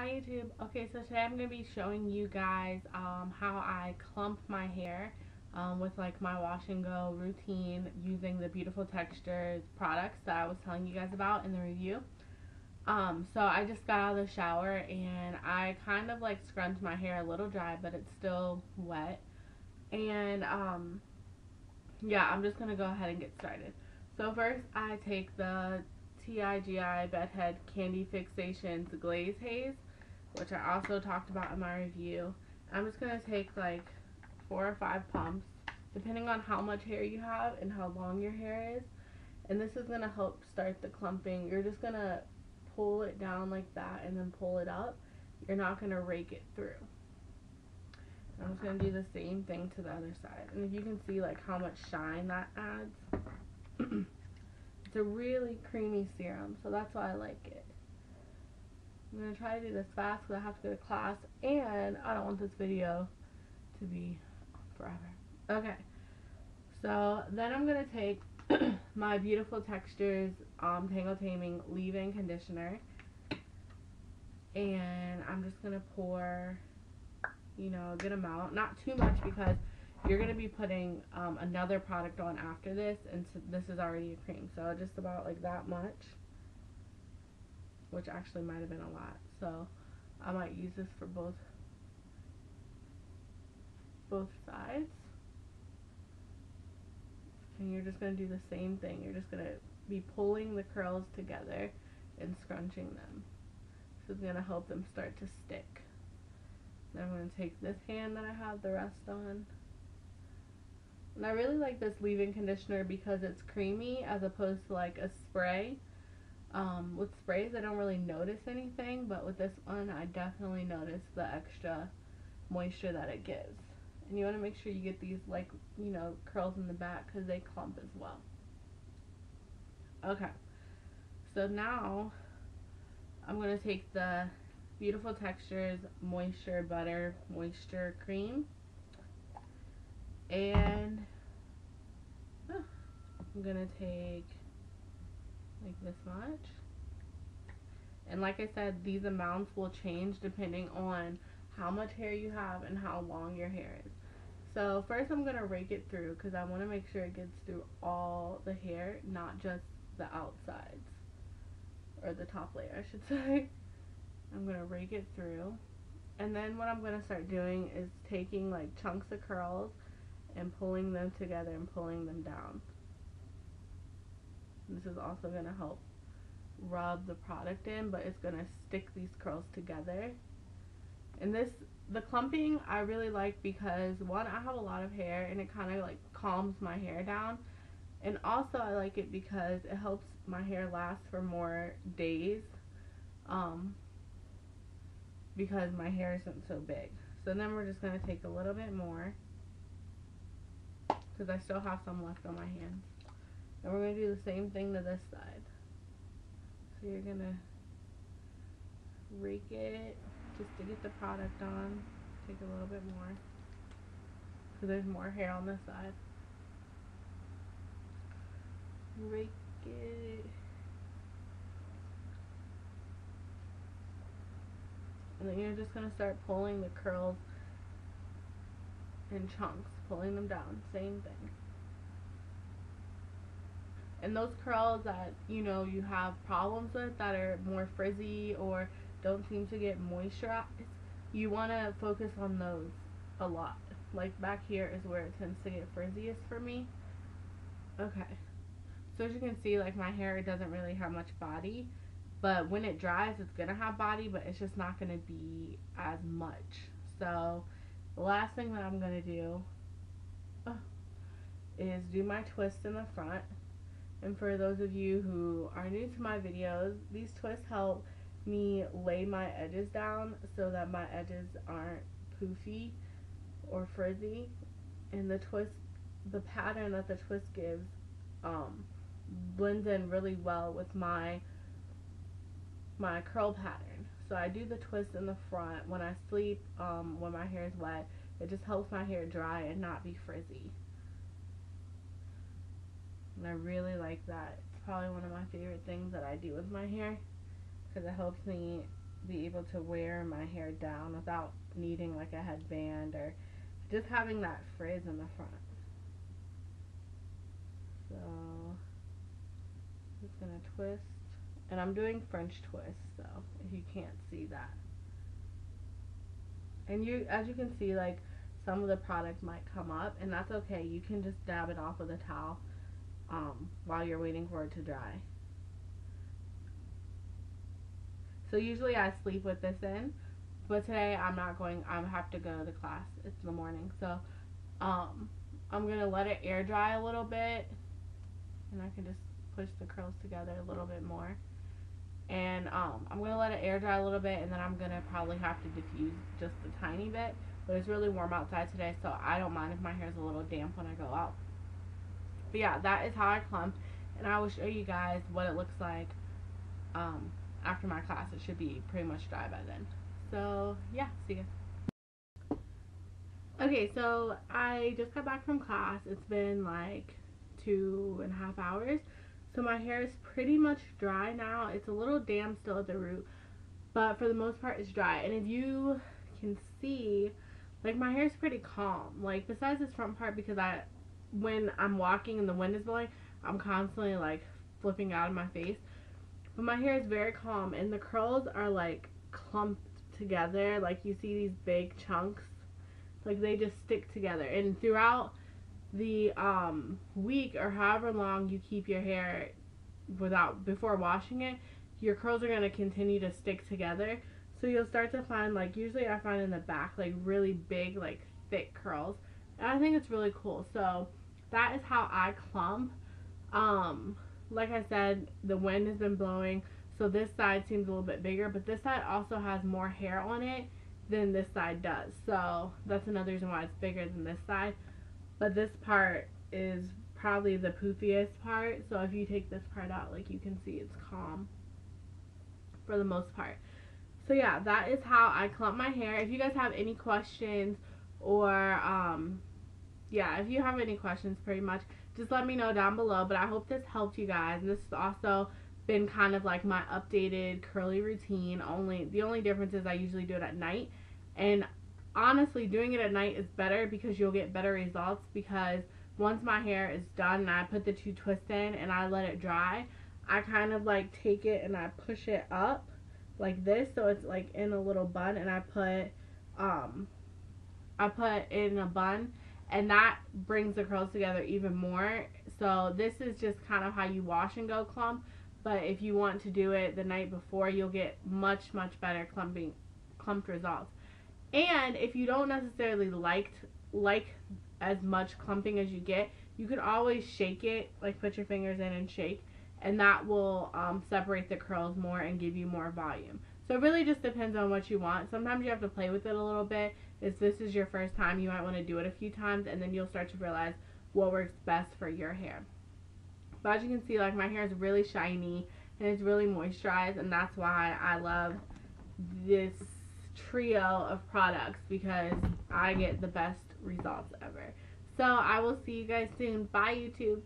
Hi YouTube. Okay, so today I'm going to be showing you guys how I clump my hair with like my wash and go routine using the Beautiful Textures products that I was telling you guys about in the review. So I just got out of the shower and I kind of like scrunched my hair a little dry, but it's still wet. And yeah, I'm just going to go ahead and get started. So first I take the TIGI Bedhead Candy Fixations Glaze Haze, which I also talked about in my review. I'm just going to take like 4 or 5 pumps, depending on how much hair you have and how long your hair is. And this is going to help start the clumping. You're just going to pull it down like that and then pull it up. You're not going to rake it through. I'm just going to do the same thing to the other side. And if you can see like how much shine that adds. It's a really creamy serum, so that's why I like it. I'm going to try to do this fast because I have to go to class, and I don't want this video to be forever. Okay, so then I'm going to take my Beautiful Textures Tangle Taming Leave-In Conditioner, and I'm just going to pour, you know, a good amount. Not too much because you're going to be putting another product on after this, and so this is already a cream, so just about like that much, which actually might have been a lot, so I might use this for both sides. And you're just going to do the same thing. You're just going to be pulling the curls together and scrunching them. This is going to help them start to stick. Then I'm going to take this hand that I have the rest on. And I really like this leave-in conditioner because it's creamy as opposed to like a spray. With sprays I don't really notice anything, but with this one I definitely notice the extra moisture that it gives. And you want to make sure you get these like, you know, curls in the back because they clump as well. Okay, so now I'm going to take the Beautiful Textures Moisture Butter Moisture Cream, and I'm going to take like this much. And like I said, these amounts will change depending on how much hair you have and how long your hair is. So first I'm going to rake it through because I want to make sure it gets through all the hair, not just the outsides, or the top layer I should say. I'm going to rake it through, and then what I'm going to start doing is taking like chunks of curls and pulling them together and pulling them down. This is also going to help rub the product in, but it's going to stick these curls together. And the clumping I really like because, one, I have a lot of hair and it kind of like calms my hair down, and also I like it because it helps my hair last for more days, because my hair isn't so big. So then we're just going to take a little bit more because I still have some left on my hands, and we're going to do the same thing to this side. So you're going to rake it just to get the product on. Take a little bit more because there's more hair on this side. Rake it. And then you're just going to start pulling the curls in chunks, pulling them down. Same thing. And those curls that, you know, you have problems with, that are more frizzy or don't seem to get moisturized, you want to focus on those a lot. Like back here is where it tends to get frizziest for me. Okay. So as you can see, like my hair doesn't really have much body, but when it dries it's gonna have body, but it's just not gonna be as much. So the last thing that I'm gonna do is do my twist in the front. And for those of you who are new to my videos, these twists help me lay my edges down so that my edges aren't poofy or frizzy. And the twist, the pattern that the twist gives, blends in really well with my curl pattern. So I do the twist in the front when I sleep, when my hair is wet. It just helps my hair dry and not be frizzy. And I really like that. It's probably one of my favorite things that I do with my hair because it helps me be able to wear my hair down without needing like a headband or just having that frizz in the front. So just gonna twist, and I'm doing French twist, so if you can't see that. And as you can see, like some of the product might come up, and that's okay. You can just dab it off with a towel while you're waiting for it to dry. So usually I sleep with this in, but today I'm not going. I have to go to class. It's in the morning, so I'm gonna let it air dry a little bit, and I can just push the curls together a little bit more. And I'm gonna let it air dry a little bit, and then I'm gonna probably have to diffuse just a tiny bit. But it's really warm outside today, so I don't mind if my hair is a little damp when I go out. But yeah, that is how I clump, and I will show you guys what it looks like after my class. It should be pretty much dry by then. So yeah, see ya. Okay, so I just got back from class. It's been like 2.5 hours. So my hair is pretty much dry now. It's a little damp still at the root, but for the most part it's dry. And if you can see, like my hair is pretty calm. Like besides this front part, because when I'm walking and the wind is blowing, I'm constantly like flipping out of my face. But my hair is very calm, and the curls are like clumped together. Like you see these big chunks, like they just stick together. And throughout the week or however long you keep your hair before washing it, your curls are going to continue to stick together. So you'll start to find, like usually I find in the back, like really big, like thick curls, and I think it's really cool. So that is how I clump. Like I said, the wind has been blowing, so this side seems a little bit bigger, but this side also has more hair on it than this side does, so that's another reason why it's bigger than this side. But this part is probably the poofiest part, so if you take this part out, like you can see it's calm for the most part. So yeah, that is how I clump my hair. If you guys have any questions, or yeah, if you have any questions pretty much, just let me know down below. But I hope this helped you guys. And this has also been kind of like my updated curly routine. The only difference is I usually do it at night, and honestly doing it at night is better because you'll get better results. Because once my hair is done and I put the 2 twists in and I let it dry, I kind of like take it and I push it up like this, so it's like in a little bun, and I put in a bun, and that brings the curls together even more. So this is just kind of how you wash and go clump, but if you want to do it the night before, you'll get much better clumped results. And if you don't necessarily like as much clumping as you get, you could always shake it, like put your fingers in and shake, and that will separate the curls more and give you more volume. So it really just depends on what you want. Sometimes you have to play with it a little bit. If this is your first time, you might want to do it a few times, and then you'll start to realize what works best for your hair. But as you can see, like my hair is really shiny and it's really moisturized, and that's why I love this trio of products, because I get the best results ever. So I will see you guys soon. Bye, YouTube.